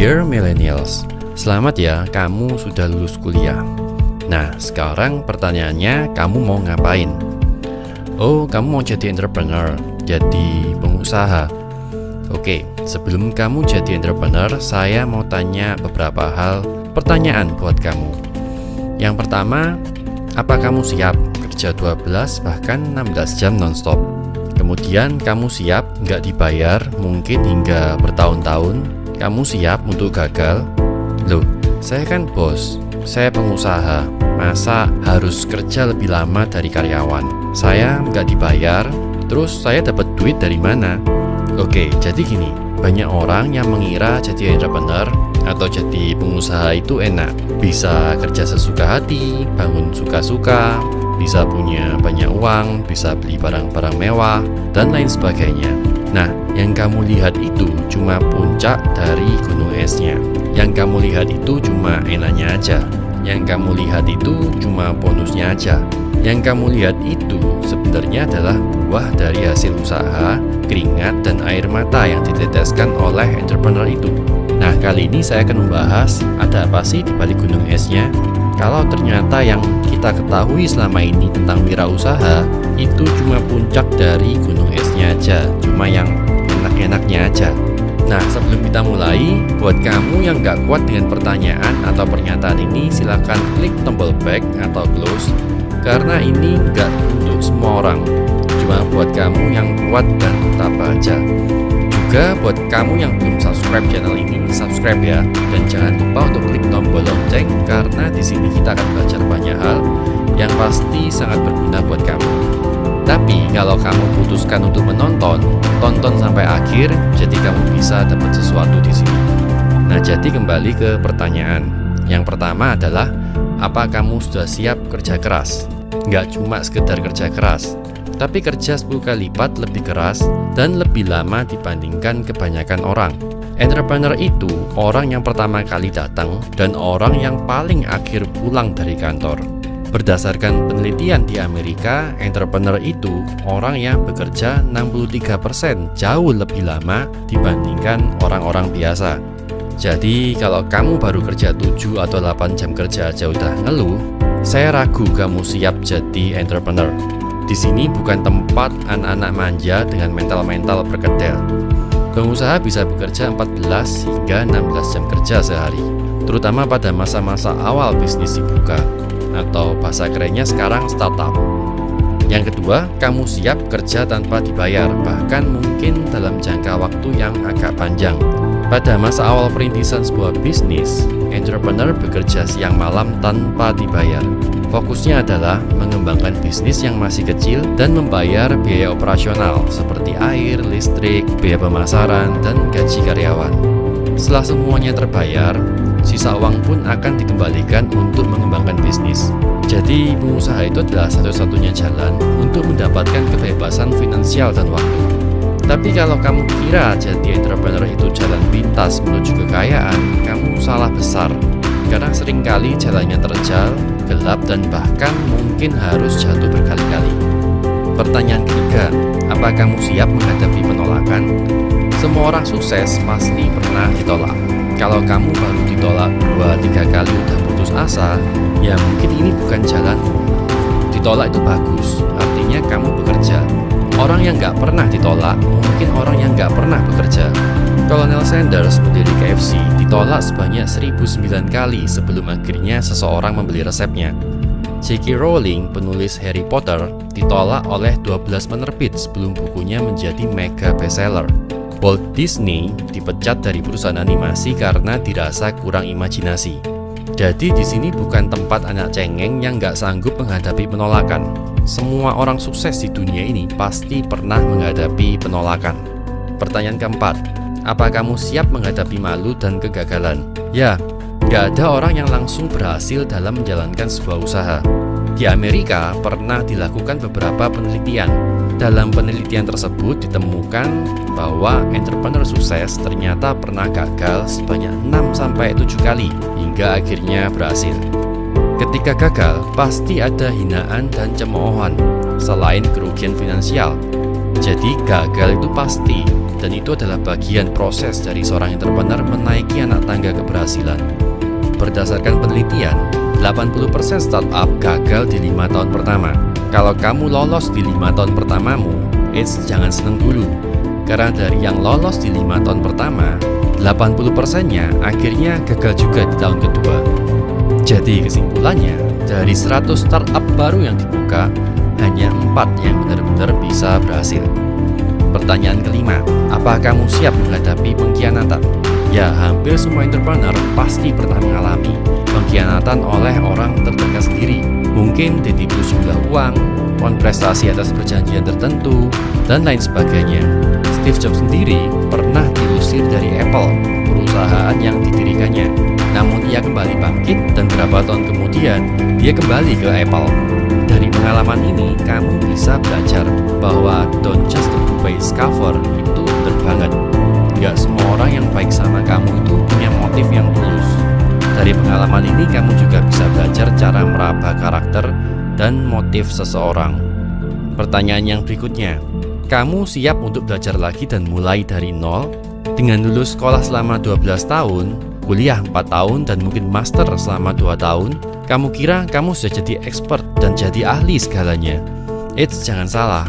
Dear Millennials, selamat ya kamu sudah lulus kuliah. Nah, sekarang pertanyaannya, kamu mau ngapain? Oh, kamu mau jadi entrepreneur, jadi pengusaha. Oke, sebelum kamu jadi entrepreneur, saya mau tanya beberapa pertanyaan buat kamu. Yang pertama, apa kamu siap kerja 12 bahkan 16 jam nonstop? Kemudian kamu siap nggak dibayar mungkin hingga bertahun-tahun? Kamu siap untuk gagal? Loh, saya kan bos, saya pengusaha. Masa harus kerja lebih lama dari karyawan? Saya nggak dibayar, terus saya dapat duit dari mana? Oke, jadi gini, banyak orang yang mengira jadi entrepreneur atau jadi pengusaha itu enak. Bisa kerja sesuka hati, bangun suka-suka, bisa punya banyak uang, bisa beli barang-barang mewah, dan lain sebagainya. Nah, yang kamu lihat itu cuma puncak dari gunung esnya. Yang kamu lihat itu cuma enaknya aja. Yang kamu lihat itu cuma bonusnya aja. Yang kamu lihat itu sebenarnya adalah buah dari hasil usaha, keringat, dan air mata yang diteteskan oleh entrepreneur itu. Nah, kali ini saya akan membahas ada apa sih di balik gunung esnya. Kalau ternyata yang kita ketahui selama ini tentang wirausaha itu cuma puncak dari gunung esnya aja, cuma yang enak-enaknya aja. Nah, sebelum kita mulai, buat kamu yang gak kuat dengan pertanyaan atau pernyataan ini, silahkan klik tombol back atau close, karena ini gak untuk semua orang, cuma buat kamu yang kuat dan tabah aja. Juga buat kamu yang belum subscribe channel ini, subscribe ya, dan jangan lupa untuk klik tombol lonceng karena di sini kita akan belajar banyak hal yang pasti sangat berguna buat kamu. Tapi kalau kamu putuskan untuk menonton, tonton sampai akhir, jadi kamu bisa dapat sesuatu di sini. Nah, jadi kembali ke pertanyaan. Yang pertama adalah, apa kamu sudah siap kerja keras? Nggak cuma sekedar kerja keras, tapi kerja 10 kali lipat lebih keras dan lebih lama dibandingkan kebanyakan orang. Entrepreneur itu orang yang pertama kali datang dan orang yang paling akhir pulang dari kantor. Berdasarkan penelitian di Amerika, entrepreneur itu orang yang bekerja 63% jauh lebih lama dibandingkan orang-orang biasa. Jadi kalau kamu baru kerja 7 atau 8 jam kerja aja udah ngeluh, saya ragu kamu siap jadi entrepreneur. Di sini bukan tempat anak-anak manja dengan mental-mental berkedel. Pengusaha bisa bekerja 14 hingga 16 jam kerja sehari, terutama pada masa-masa awal bisnis dibuka, atau bahasa kerennya sekarang startup. Yang kedua, kamu siap kerja tanpa dibayar, bahkan mungkin dalam jangka waktu yang agak panjang. Pada masa awal perintisan sebuah bisnis, entrepreneur bekerja siang malam tanpa dibayar. Fokusnya adalah mengembangkan bisnis yang masih kecil dan membayar biaya operasional seperti air, listrik, biaya pemasaran, dan gaji karyawan. Setelah semuanya terbayar, sisa uang pun akan dikembalikan untuk mengembangkan bisnis. Jadi, pengusaha itu adalah satu-satunya jalan untuk mendapatkan kebebasan finansial dan waktu. Tapi kalau kamu kira jadi entrepreneur itu jalan pintas menuju kekayaan, kamu salah besar. Karena seringkali jalannya terjal, gelap, dan bahkan mungkin harus jatuh berkali-kali. Pertanyaan ketiga, apa kamu siap menghadapi penolakan? Semua orang sukses pasti pernah ditolak. Kalau kamu baru ditolak 2-3 kali udah putus asa, ya mungkin ini bukan jalanmu. Ditolak itu bagus, artinya kamu bekerja. Orang yang gak pernah ditolak, mungkin orang yang gak pernah bekerja. Colonel Sanders, pendiri KFC, ditolak sebanyak 1009 kali sebelum akhirnya seseorang membeli resepnya. J.K. Rowling, penulis Harry Potter, ditolak oleh 12 penerbit sebelum bukunya menjadi mega bestseller. Walt Disney dipecat dari perusahaan animasi karena dirasa kurang imajinasi. Jadi di sini bukan tempat anak cengeng yang gak sanggup menghadapi penolakan. Semua orang sukses di dunia ini pasti pernah menghadapi penolakan. Pertanyaan keempat, apa kamu siap menghadapi malu dan kegagalan? Ya, gak ada orang yang langsung berhasil dalam menjalankan sebuah usaha. Di Amerika pernah dilakukan beberapa penelitian. Dalam penelitian tersebut ditemukan bahwa entrepreneur sukses ternyata pernah gagal sebanyak 6-7 kali hingga akhirnya berhasil. Ketika gagal, pasti ada hinaan dan cemoohan, selain kerugian finansial. Jadi gagal itu pasti, dan itu adalah bagian proses dari seorang entrepreneur menaiki anak tangga keberhasilan. Berdasarkan penelitian, 80% startup gagal di 5 tahun pertama. Kalau kamu lolos di 5 tahun pertamamu, jangan seneng dulu. Karena dari yang lolos di 5 tahun pertama, 80%-nya akhirnya gagal juga di tahun kedua. Jadi kesimpulannya, dari 100 startup baru yang dibuka, hanya 4 yang benar-benar bisa berhasil. Pertanyaan kelima, apa kamu siap menghadapi pengkhianatan? Ya, hampir semua entrepreneur pasti pernah mengalami pengkhianatan oleh orang terdekat sendiri. Mungkin ditipu sejumlah uang, prestasi atas perjanjian tertentu, dan lain sebagainya. Steve Jobs sendiri pernah diusir dari Apple, perusahaan yang didirikannya. Namun ia kembali bangkit dan beberapa tahun kemudian dia kembali ke Apple. Dari pengalaman ini kamu bisa belajar bahwa don't just the base cover itu benar banget. Gak semua orang yang baik sama kamu itu punya motif yang tulus. Dari pengalaman ini kamu juga bisa belajar cara meraba karakter dan motif seseorang. Pertanyaan yang berikutnya, kamu siap untuk belajar lagi dan mulai dari nol? Dengan lulus sekolah selama 12 tahun, kuliah 4 tahun, dan mungkin master selama 2 tahun, kamu kira kamu sudah jadi expert dan jadi ahli segalanya. Jangan salah,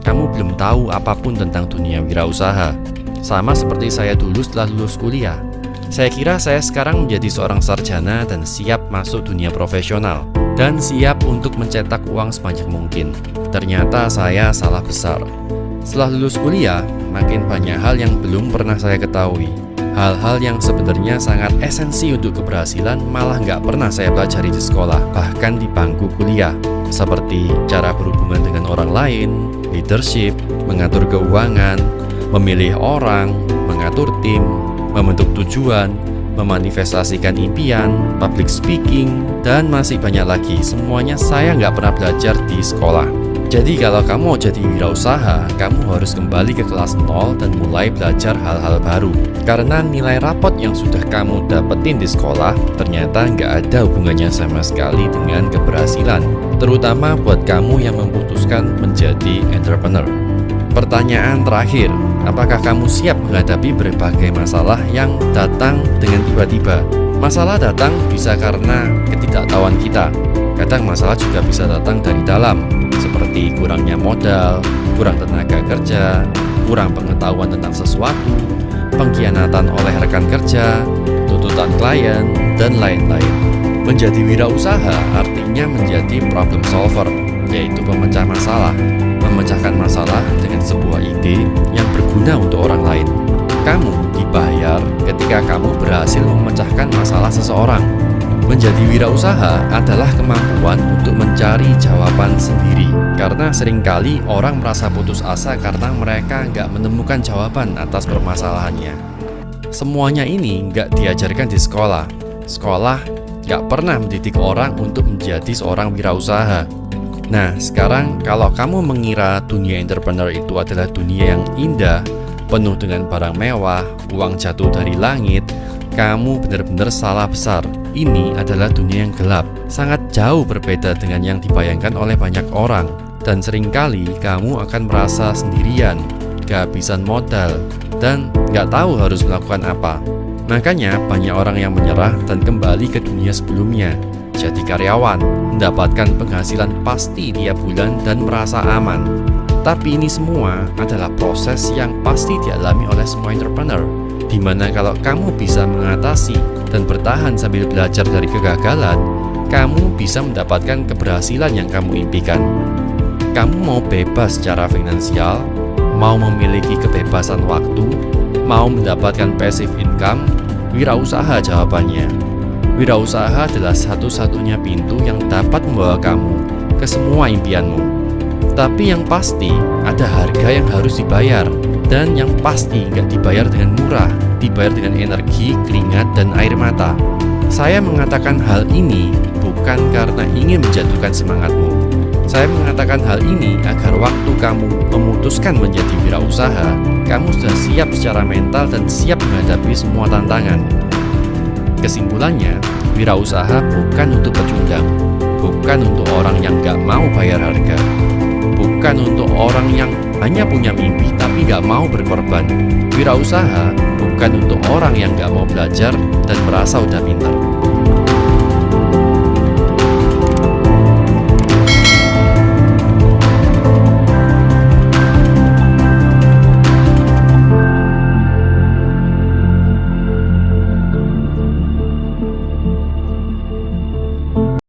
kamu belum tahu apapun tentang dunia wirausaha. Sama seperti saya dulu setelah lulus kuliah. Saya kira saya sekarang menjadi seorang sarjana dan siap masuk dunia profesional dan siap untuk mencetak uang sebanyak mungkin. Ternyata saya salah besar. Setelah lulus kuliah, makin banyak hal yang belum pernah saya ketahui. Hal-hal yang sebenarnya sangat esensi untuk keberhasilan malah nggak pernah saya pelajari di sekolah, bahkan di bangku kuliah. Seperti cara berhubungan dengan orang lain, leadership, mengatur keuangan, memilih orang, mengatur tim, membentuk tujuan, memanifestasikan impian, public speaking, dan masih banyak lagi. Semuanya saya nggak pernah belajar di sekolah. Jadi kalau kamu mau jadi wirausaha, kamu harus kembali ke kelas 0 dan mulai belajar hal-hal baru. Karena nilai rapot yang sudah kamu dapetin di sekolah ternyata nggak ada hubungannya sama sekali dengan keberhasilan. Terutama buat kamu yang memutuskan menjadi entrepreneur. Pertanyaan terakhir, apakah kamu siap menghadapi berbagai masalah yang datang dengan tiba-tiba? Masalah datang bisa karena ketidaktahuan kita. Kadang masalah juga bisa datang dari dalam, seperti kurangnya modal, kurang tenaga kerja, kurang pengetahuan tentang sesuatu, pengkhianatan oleh rekan kerja, tuntutan klien, dan lain-lain. Menjadi wirausaha artinya menjadi problem solver, yaitu pemecah masalah. Memecahkan masalah dengan sebuah ide yang berguna untuk orang lain. Kamu dibayar ketika kamu berhasil memecahkan masalah seseorang. Menjadi wirausaha adalah kemampuan untuk mencari jawaban sendiri. Karena seringkali orang merasa putus asa karena mereka nggak menemukan jawaban atas permasalahannya. Semuanya ini nggak diajarkan di sekolah. Sekolah nggak pernah mendidik orang untuk menjadi seorang wirausaha. Nah, sekarang kalau kamu mengira dunia entrepreneur itu adalah dunia yang indah, penuh dengan barang mewah, uang jatuh dari langit, kamu benar-benar salah besar. Ini adalah dunia yang gelap, sangat jauh berbeda dengan yang dibayangkan oleh banyak orang. Dan seringkali kamu akan merasa sendirian, kehabisan modal, dan nggak tahu harus melakukan apa. Makanya banyak orang yang menyerah dan kembali ke dunia sebelumnya. Jadi karyawan, mendapatkan penghasilan pasti tiap bulan dan merasa aman. Tapi ini semua adalah proses yang pasti dialami oleh semua entrepreneur, dimana kalau kamu bisa mengatasi dan bertahan sambil belajar dari kegagalan, kamu bisa mendapatkan keberhasilan yang kamu impikan. Kamu mau bebas secara finansial, mau memiliki kebebasan waktu, mau mendapatkan passive income, wirausaha jawabannya. Wirausaha adalah satu-satunya pintu yang dapat membawa kamu ke semua impianmu. Tapi yang pasti, ada harga yang harus dibayar. Dan yang pasti nggak dibayar dengan murah, dibayar dengan energi, keringat, dan air mata. Saya mengatakan hal ini bukan karena ingin menjatuhkan semangatmu. Saya mengatakan hal ini agar waktu kamu memutuskan menjadi wirausaha, kamu sudah siap secara mental dan siap menghadapi semua tantangan. Kesimpulannya, wirausaha bukan untuk pecundang, bukan untuk orang yang gak mau bayar harga, bukan untuk orang yang hanya punya mimpi tapi tapi nggak mau berkorban. Wirausaha bukan untuk orang yang nggak mau belajar dan merasa udah pintar.